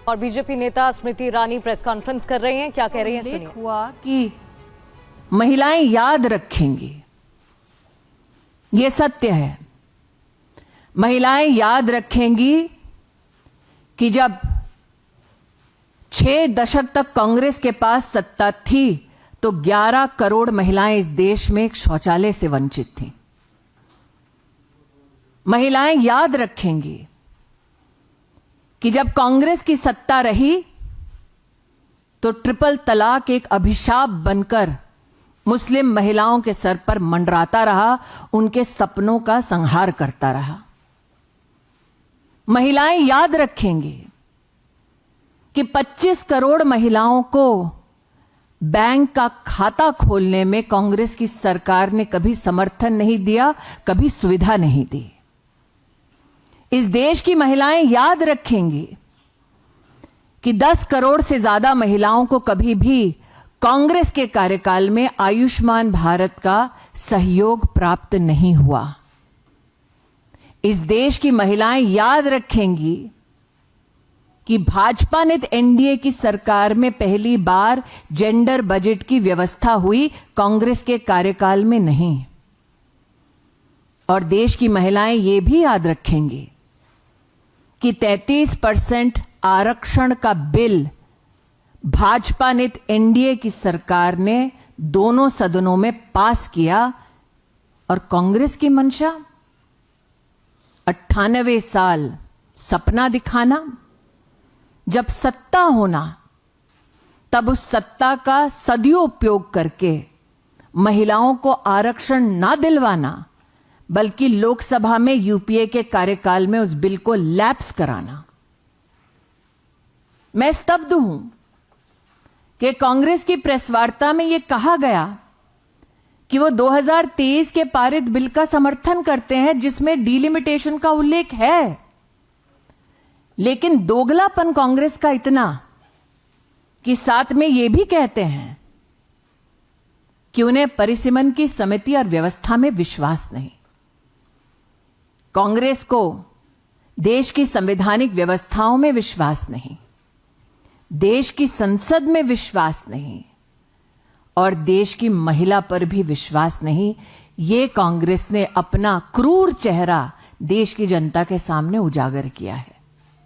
और बीजेपी नेता Smriti Irani press conference कर रही हैं, क्या कह रही हैं सुनिए। हुआ कि महिलाएं याद रखेंगी, ये सत्य है। महिलाएं याद रखेंगी कि जब 6 दशक तक कांग्रेस के पास सत्ता थी तो 11 करोड़ महिलाएं इस देश में एक शौचालय से वंचित थीं। महिलाएं याद रखेंगी कि जब कांग्रेस की सत्ता रही तो ट्रिपल तलाक एक अभिशाप बनकर मुस्लिम महिलाओं के सर पर मंडराता रहा, उनके सपनों का संहार करता रहा। महिलाएं याद रखेंगी कि 25 करोड़ महिलाओं को बैंक का खाता खोलने में कांग्रेस की सरकार ने कभी समर्थन नहीं दिया, कभी सुविधा नहीं दी। इस देश की महिलाएं याद रखेंगी कि 10 करोड़ से ज्यादा महिलाओं को कभी भी कांग्रेस के कार्यकाल में आयुष्मान भारत का सहयोग प्राप्त नहीं हुआ। इस देश की महिलाएं याद रखेंगी कि भाजपा ने एनडीए की सरकार में पहली बार जेंडर बजट की व्यवस्था हुई, कांग्रेस के कार्यकाल में नहीं। और देश की महिलाएं ये भी याद रखेंगी कि 33% आरक्षण का बिल भाजपा ने एनडीए की सरकार ने दोनों सदनों में पास किया, और कांग्रेस की मंशा 98 साल सपना दिखाना, जब सत्ता होना तब उस सत्ता का सदुपयोग करके महिलाओं को आरक्षण ना दिलवाना, बल्कि लोकसभा में यूपीए के कार्यकाल में उस बिल को लैप्स कराना। मैं स्तब्ध हूं कि कांग्रेस की प्रेस वार्ता में यह कहा गया कि वो 2023 के पारित बिल का समर्थन करते हैं जिसमें डिलिमिटेशन का उल्लेख है, लेकिन दोगलापन कांग्रेस का इतना कि साथ में यह भी कहते हैं कि उन्हें परिसीमन की समिति और व्यवस्था में विश्वास नहीं। कांग्रेस को देश की संवैधानिक व्यवस्थाओं में विश्वास नहीं, देश की संसद में विश्वास नहीं, और देश की महिला पर भी विश्वास नहीं। ये कांग्रेस ने अपना क्रूर चेहरा देश की जनता के सामने उजागर किया है।